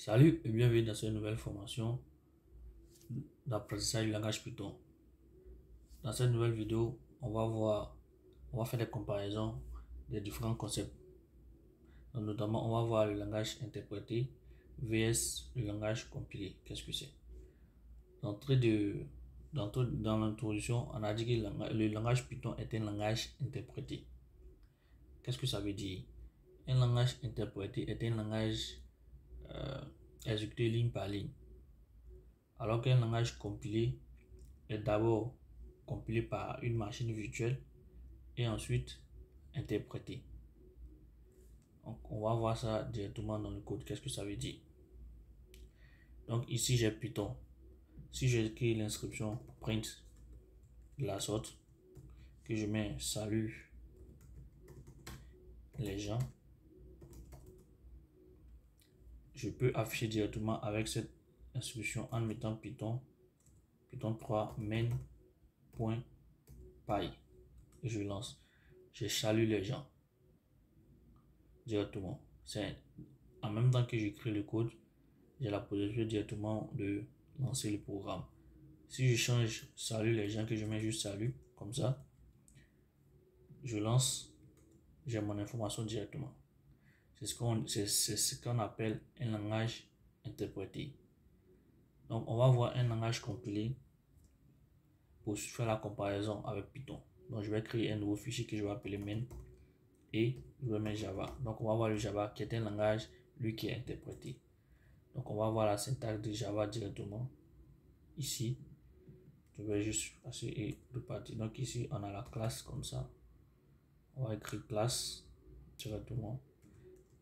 Salut et bienvenue dans cette nouvelle formation d'apprentissage du langage Python. Dans cette nouvelle vidéo, on va faire des comparaisons des différents concepts. Donc, notamment, on va voir le langage interprété vs le langage compilé. Qu'est-ce que c'est? Dans l'introduction, on a dit que le langage Python est un langage interprété. Qu'est-ce que ça veut dire? Un langage interprété est un langage exécuté ligne par ligne, alors qu'un langage compilé est d'abord compilé par une machine virtuelle et ensuite interprété. Donc, on va voir ça directement dans le code. Qu'est-ce que ça veut dire? Donc, ici, j'ai Python. Si j'écris l'inscription print de la sorte, que je mets salut les gens, je peux afficher directement avec cette instruction en mettant Python 3 main.py et je lance. Je salue les gens directement. C'est en même temps que j'écris le code, j'ai la possibilité directement de lancer le programme. Si je change salut les gens, que je mets juste salut comme ça, je lance, j'ai mon information directement. C'est ce qu'on appelle un langage interprété. Donc on va voir un langage compilé pour faire la comparaison avec Python. Donc je vais créer un nouveau fichier que je vais appeler main et je vais mettre Java. Donc on va voir le Java qui est un langage lui qui est interprété. Donc on va voir la syntaxe de Java directement ici. Je vais juste passer et repartir. Donc ici on a la classe comme ça. On va écrire classe directement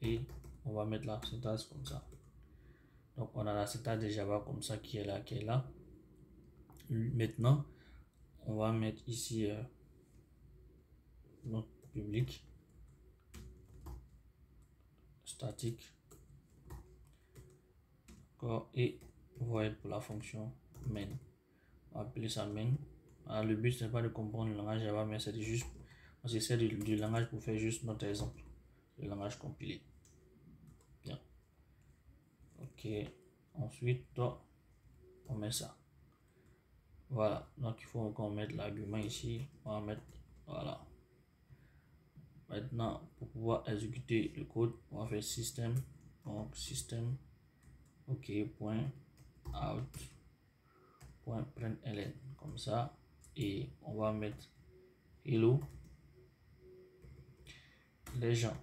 et on va mettre la syntaxe comme ça. Donc on a la syntaxe de Java comme ça qui est là. Maintenant on va mettre ici notre public statique, et void pour la fonction main. On va appeler ça main. Alors, le but n'est pas de comprendre le langage Java, mais c'est juste on s'essaie du langage pour faire juste notre exemple, le langage compilé. Bien. Ok. Ensuite, on met ça. Voilà. Donc il faut qu'on mette l'argument ici. On va mettre voilà. Maintenant, pour pouvoir exécuter le code, on va faire système. Donc système. Ok. Point out. Point println comme ça. Et on va mettre hello les gens.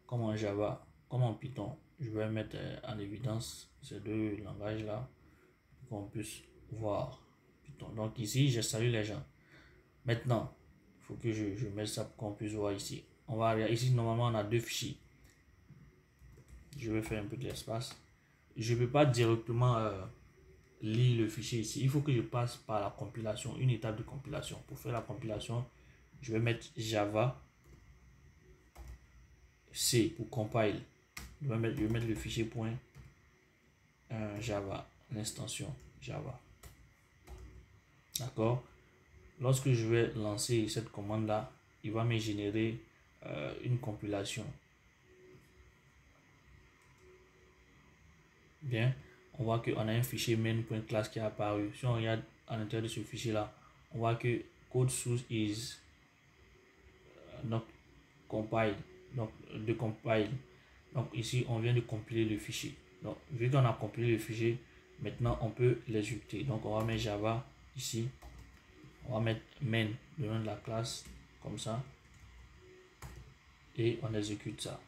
Comme en Java, comme en Python, je vais mettre en évidence ces deux langages là pour qu'on puisse voir Python. Donc ici, je salue les gens. Maintenant, il faut que je mette ça pour qu'on puisse voir ici. On va aller ici, normalement on a deux fichiers. Je vais faire un peu de l'espace. Je ne peux pas directement lire le fichier ici. Il faut que je passe par la compilation, une étape de compilation. Pour faire la compilation, je vais mettre Java C pour compile. Je vais mettre le fichier point Java, l'extension Java. D'accord. Lorsque je vais lancer cette commande là, il va me générer une compilation. Bien, on voit qu'on a un fichier main.class qui est apparu. Si on regarde à l'intérieur de ce fichier là, on voit que code source is not compiled, donc de compile. Donc ici on vient de compiler le fichier. Donc vu qu'on a compilé le fichier, maintenant on peut l'exécuter. Donc on va mettre Java ici, on va mettre main, le nom de la classe comme ça, et on exécute ça.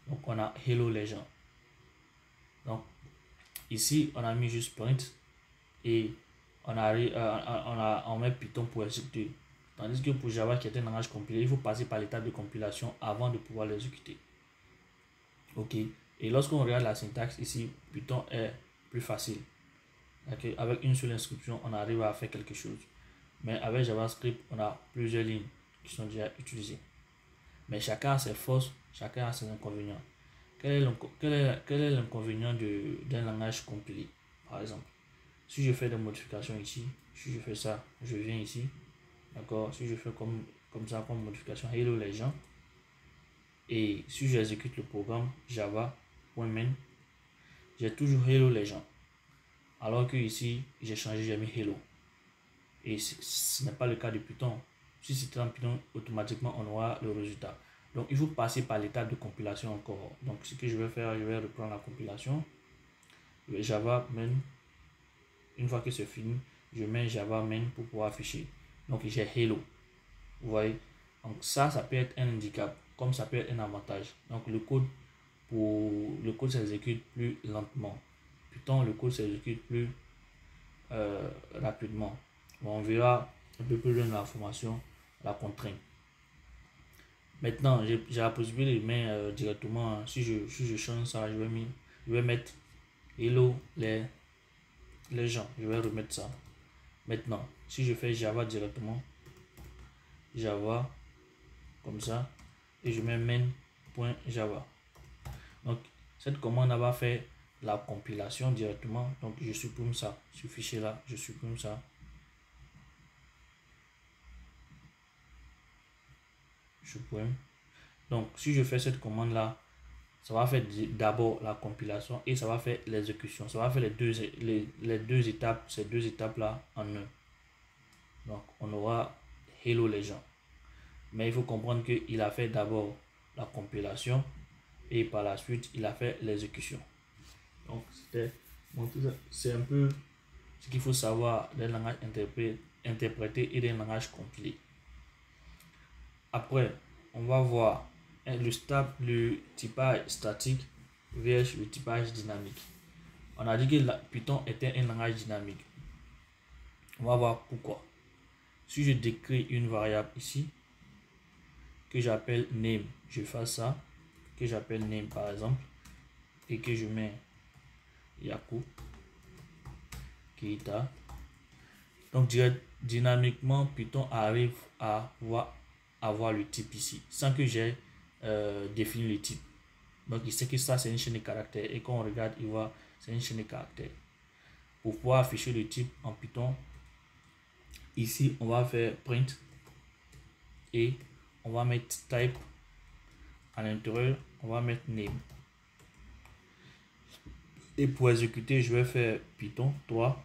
Donc on a hello les gens. Donc ici on a mis juste print et on met Python pour exécuter. Tandis que pour Java qui est un langage compilé, il faut passer par l'étape de compilation avant de pouvoir l'exécuter. Ok. Et lorsqu'on regarde la syntaxe ici, Python est plus facile. Okay. Avec une seule instruction, on arrive à faire quelque chose. Mais avec JavaScript, on a plusieurs lignes qui sont déjà utilisées. Mais chacun a ses forces, chacun a ses inconvénients. Quel est l'inconvénient d'un langage compilé? Par exemple, si je fais des modifications ici, si je fais ça, je viens ici, d'accord, si je fais comme ça, comme modification, hello les gens, et si j'exécute le programme Java, .main, j'ai toujours hello les gens. Alors que ici, j'ai changé, j'ai mis hello. Et ce n'est pas le cas de Python. Si c'était en Python, automatiquement, on aura le résultat. Donc, il faut passer par l'étape de compilation encore. Donc, ce que je vais faire, je vais reprendre la compilation. Java main. Une fois que c'est fini, je mets Java main pour pouvoir afficher. Donc, j'ai hello. Vous voyez? Donc, ça peut être un handicap, comme ça peut être un avantage. Donc, le code s'exécute plus lentement. Python, le code s'exécute plus rapidement. Bon, on verra un peu plus loin dans la formation la contrainte. Maintenant, j'ai la possibilité de mettre directement, si je change ça, je vais mettre hello les gens. Je vais remettre ça. Maintenant, si je fais Java directement, Java, comme ça, et je mets main.java. Donc, cette commande va faire la compilation directement. Donc, je supprime ça. Ce fichier-là, je supprime ça. Je supprime. Donc, si je fais cette commande-là, ça va faire d'abord la compilation et ça va faire l'exécution. Ça va faire les deux étapes, ces deux étapes-là en un. Donc, on aura hello les gens. Mais il faut comprendre qu'il a fait d'abord la compilation et par la suite, il a fait l'exécution. Donc, c'est un peu ce qu'il faut savoir d'un langage interprété et d'un langage compilé. Après, on va voir le typage statique versus le typage dynamique. On a dit que Python était un langage dynamique. On va voir pourquoi. Si je décris une variable ici, que j'appelle name, je fais ça, que j'appelle name par exemple, et que je mets Yaku, Keita. Donc dynamiquement, Python arrive à avoir le type ici, sans que j'ai défini le type. Donc il sait que ça c'est une chaîne de caractères, et quand on regarde, il voit c'est une chaîne de caractères. Pour pouvoir afficher le type en Python, ici on va faire print et on va mettre type à l'intérieur, on va mettre name. Et pour exécuter, je vais faire Python 3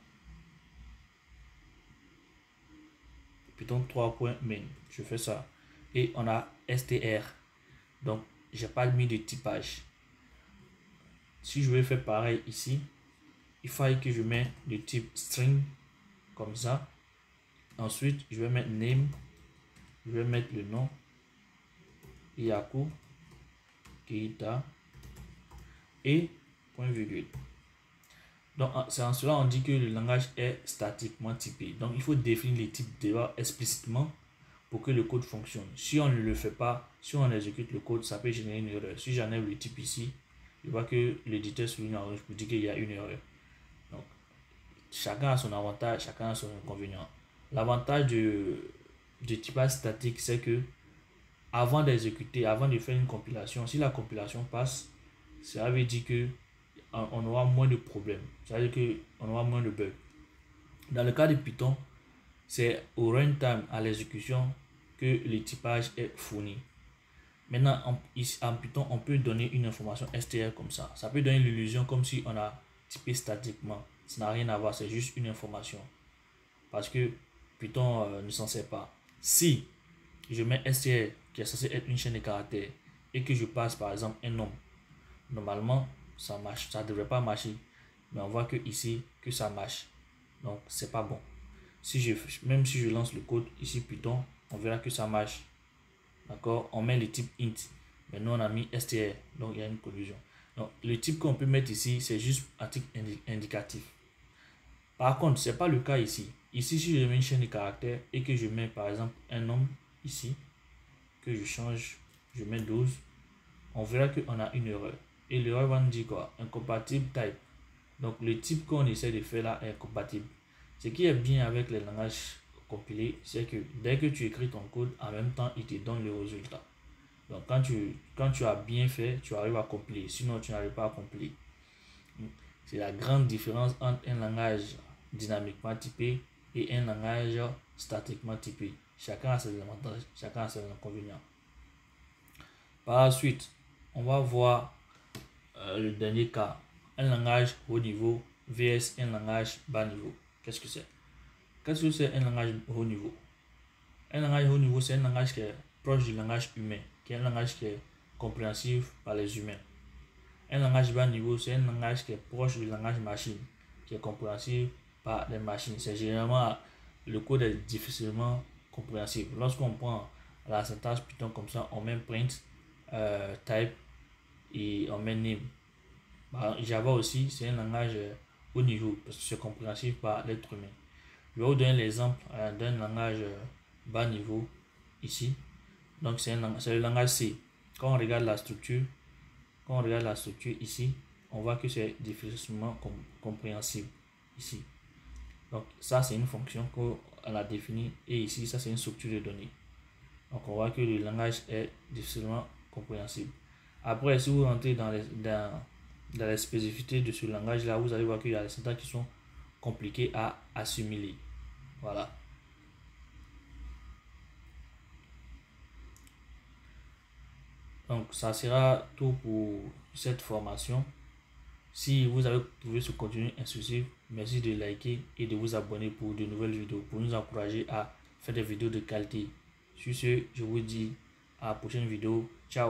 main. Je fais ça. Et on a str. Donc, j'ai pas mis de typage. Si je vais faire pareil ici, il faut que je mette le type string comme ça. Ensuite, je vais mettre name. Je vais mettre le nom. Yaku, Keita et point virgule. Donc, c'est en cela on dit que le langage est statiquement typé. Donc, il faut définir les types déjà explicitement pour que le code fonctionne. Si on ne le fait pas, si on exécute le code, ça peut générer une erreur. Si j'enlève le type ici, je vois que l'éditeur souligne en rouge pour dire qu'il y a une erreur. Donc, chacun a son avantage, chacun a son inconvénient. L'avantage du typage statique, c'est que avant d'exécuter, avant de faire une compilation, si la compilation passe, ça veut dire que on aura moins de problèmes. Ça veut dire qu'on aura moins de bugs. Dans le cas de Python, c'est au runtime, à l'exécution, que le typage est fourni. Maintenant, en Python, on peut donner une information str comme ça. Ça peut donner l'illusion comme si on a typé statiquement. Ça n'a rien à voir, c'est juste une information. Parce que Python ne s'en sert pas. Si je mets str, qui est censé être une chaîne de caractères, et que je passe par exemple un nombre, normalement, ça marche, ça devrait pas marcher, mais on voit que ici que ça marche, donc c'est pas bon. Même si je lance le code ici Python, on verra que ça marche, d'accord. On met le type int, mais nous on a mis str, donc il y a une collision. Donc le type qu'on peut mettre ici, c'est juste un titre indicatif. Par contre, c'est pas le cas ici. Ici, si je mets une chaîne de caractères et que je mets par exemple un nombre ici, que je change, je mets 12, on verra qu'on a une erreur. Et l'erreur va nous dire quoi? Incompatible type. Donc le type qu'on essaie de faire là est incompatible. Ce qui est bien avec les langages compilés, c'est que dès que tu écris ton code, en même temps, il te donne le résultat. Donc quand tu as bien fait, tu arrives à compiler. Sinon, tu n'arrives pas à compiler. C'est la grande différence entre un langage dynamiquement typé et un langage statiquement typé. Chacun a ses avantages, chacun a ses inconvénients. Par la suite, on va voir le dernier cas, un langage haut niveau vs un langage bas niveau. Qu'est-ce que c'est? Qu'est-ce que c'est un langage haut niveau? Un langage haut niveau, c'est un langage qui est proche du langage humain, qui est un langage qui est compréhensible par les humains. Un langage bas niveau, c'est un langage qui est proche du langage machine, qui est compréhensible par les machines. C'est généralement, le code est difficilement compréhensible. Lorsqu'on prend la syntaxe Python comme ça, on met print, type et on met name. Java aussi, c'est un langage haut niveau parce que c'est compréhensible par l'être humain. Je vais vous donner l'exemple d'un langage bas niveau ici. Donc c'est le langage C. Quand on regarde la structure, ici, on voit que c'est difficilement compréhensible ici. Donc ça c'est une fonction qu'on a définie et ici ça c'est une structure de données. Donc on voit que le langage est difficilement compréhensible. Après, si vous rentrez dans les spécificités de ce langage là, vous allez voir qu'il y a des syntaxes qui sont compliquées à assimiler. Voilà. Donc ça sera tout pour cette formation. Si vous avez trouvé ce contenu instructif, merci de liker et de vous abonner pour de nouvelles vidéos, pour nous encourager à faire des vidéos de qualité. Sur ce, je vous dis à la prochaine vidéo. Ciao.